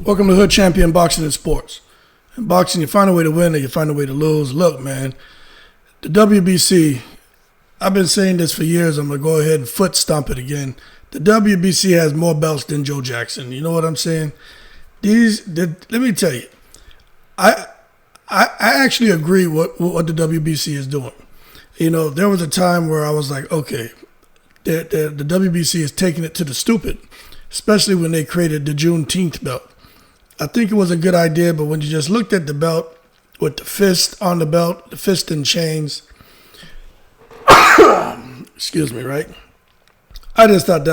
Welcome to Hood Champion Boxing and Sports. In boxing, you find a way to win or you find a way to lose. Look, man, the WBC, I've been saying this for years. I'm going to go ahead and foot stomp it again. The WBC has more belts than Joe Jackson. You know what I'm saying? Let me tell you, I actually agree what the WBC is doing. You know, there was a time where I was like, okay, the WBC is taking it to the stupid, especially when they created the Juneteenth belt. I think it was a good idea, but when you just looked at the belt with the fist on the belt, the fist and chains, excuse me, right? I just thought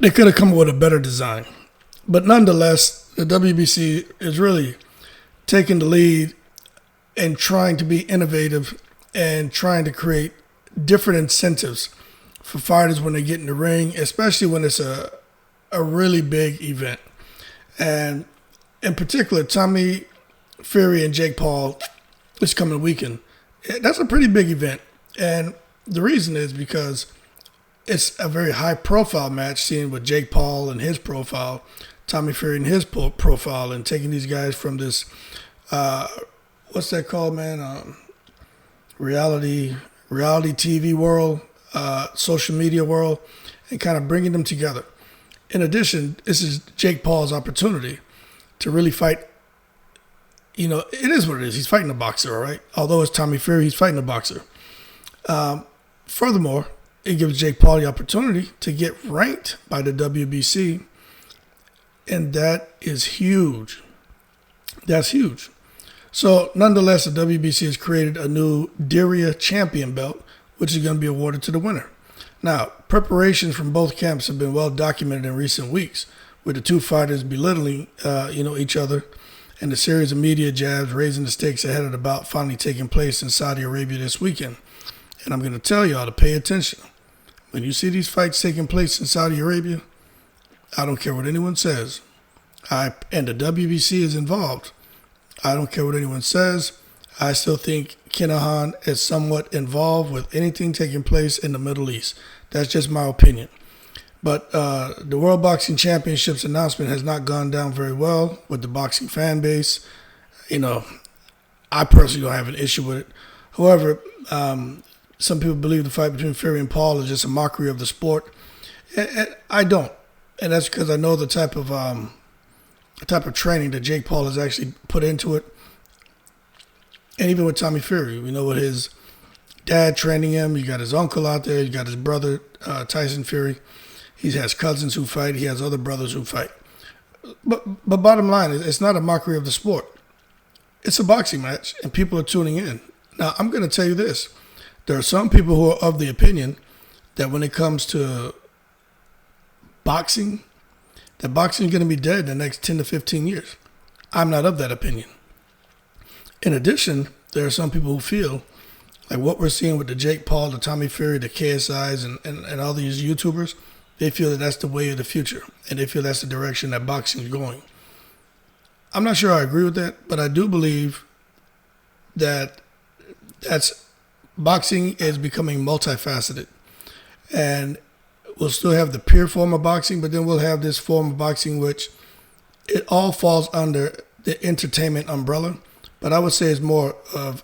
they could have come up with a better design. But nonetheless, the WBC is really taking the lead and trying to be innovative and trying to create different incentives for fighters when they get in the ring, especially when it's a really big event. And in particular, Tommy Fury and Jake Paul this coming weekend. That's a pretty big event. And the reason is because it's a very high-profile match, seeing with Jake Paul and his profile, Tommy Fury and his profile, and taking these guys from this, what's that called, man? Reality TV world, social media world, and kind of bringing them together. In addition, this is Jake Paul's opportunity to really fight. You know, it is what it is. He's fighting a boxer, all right? Although it's Tommy Fury, he's fighting a boxer. Furthermore, it gives Jake Paul the opportunity to get ranked by the WBC, and that is huge. That's huge. So, nonetheless, the WBC has created a new DIAHRHHEA Champion belt, which is going to be awarded to the winner. Now, preparations from both camps have been well documented in recent weeks, with the two fighters belittling, each other, and the series of media jabs raising the stakes ahead of the bout finally taking place in Saudi Arabia this weekend. And I'm going to tell y'all to pay attention. When you see these fights taking place in Saudi Arabia, I don't care what anyone says. And the WBC is involved. I don't care what anyone says. I still think Kinahan is somewhat involved with anything taking place in the Middle East. That's just my opinion. But the World Boxing Championships announcement has not gone down very well with the boxing fan base. You know, I personally don't have an issue with it. However, some people believe the fight between Fury and Paul is just a mockery of the sport. And I don't. And that's because I know the type of training that Jake Paul has actually put into it. And even with Tommy Fury, we know what his dad training him. You got his uncle out there. You got his brother, Tyson Fury. He has cousins who fight. He has other brothers who fight. But bottom line, it's not a mockery of the sport. It's a boxing match, and people are tuning in. Now, I'm going to tell you this. There are some people who are of the opinion that when it comes to boxing, that boxing is going to be dead in the next 10 to 15 years. I'm not of that opinion. In addition, there are some people who feel like what we're seeing with the Jake Paul, the Tommy Fury, the KSIs, and all these YouTubers, they feel that that's the way of the future, and they feel that's the direction that boxing is going. I'm not sure I agree with that, but I do believe that boxing is becoming multifaceted, and we'll still have the pure form of boxing, but then we'll have this form of boxing which it all falls under the entertainment umbrella. But I would say it's more of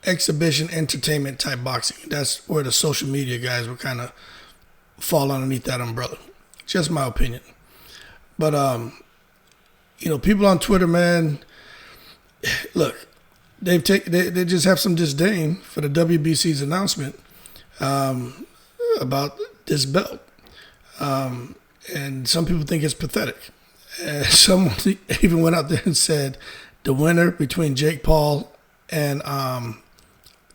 exhibition entertainment type boxing. That's where the social media guys will kind of fall underneath that umbrella. Just my opinion. But, people on Twitter, man, look, they just have some disdain for the WBC's announcement about this belt. And some people think it's pathetic. Someone even went out there and said, the winner between Jake Paul and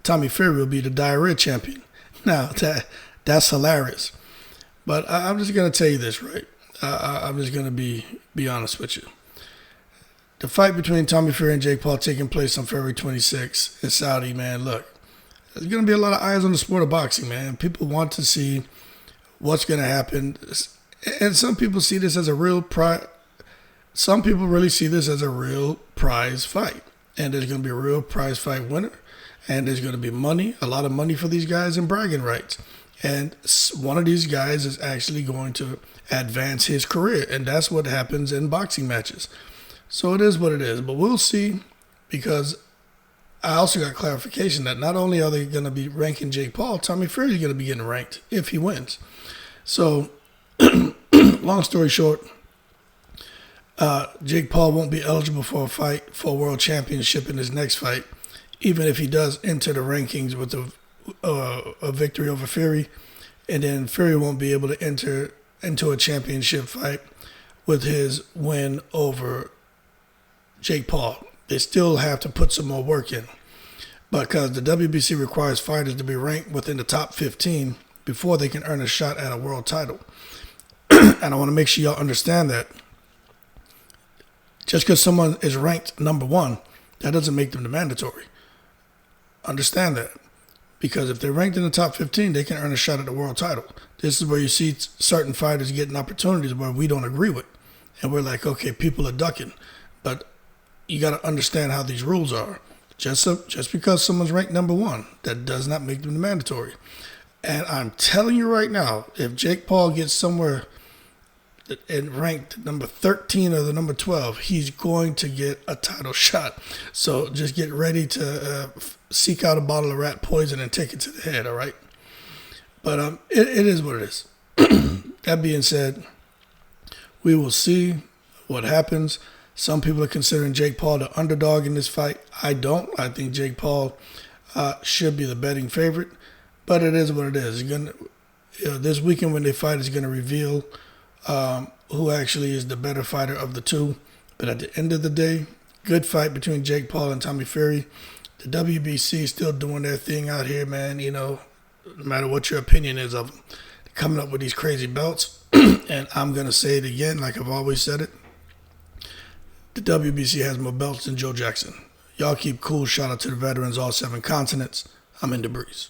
Tommy Fury will be the DIAHRHHEA champion. Now, that's hilarious. But I'm just going to tell you this, right? I'm just going to be honest with you. The fight between Tommy Fury and Jake Paul taking place on February 26th in Saudi, man, look, there's going to be a lot of eyes on the sport of boxing, man. People want to see what's going to happen. And some people see this as a real prize. Some people really see this as a real prize fight. And there's going to be a real prize fight winner. And there's going to be money, a lot of money for these guys and bragging rights. And one of these guys is actually going to advance his career. And that's what happens in boxing matches. So it is what it is. But we'll see, because I also got clarification that not only are they going to be ranking Jake Paul, Tommy Fury is going to be getting ranked if he wins. So, long story short, Jake Paul won't be eligible for a fight for a world championship in his next fight, even if he does enter the rankings with a victory over Fury. And then Fury won't be able to enter into a championship fight with his win over Jake Paul. They still have to put some more work in, because the WBC requires fighters to be ranked within the top 15 before they can earn a shot at a world title. And I want to make sure y'all understand that just because someone is ranked number 1, that doesn't make them the mandatory. Understand that. Because if they're ranked in the top 15, they can earn a shot at the world title. This is where you see certain fighters getting opportunities where we don't agree with. And we're like, okay, people are ducking. But you got to understand how these rules are. Just because someone's ranked number 1, that does not make them the mandatory. And I'm telling you right now, if Jake Paul gets somewhere and ranked number 13 or the number 12, he's going to get a title shot. So just get ready to seek out a bottle of rat poison and take it to the head, all right? But it is what it is. That being said, we will see what happens. Some people are considering Jake Paul the underdog in this fight. I don't. I think Jake Paul should be the betting favorite. But it is what it is. This weekend when they fight is going to reveal who actually is the better fighter of the two. But at the end of the day, good fight between Jake Paul and Tommy Fury. The WBC is still doing their thing out here, man. You know, no matter what your opinion is of them, they're coming up with these crazy belts. And I'm going to say it again, like I've always said it. The WBC has more belts than Joe Jackson. Y'all keep cool. Shout out to the veterans, all 7 continents. I'm in the breeze.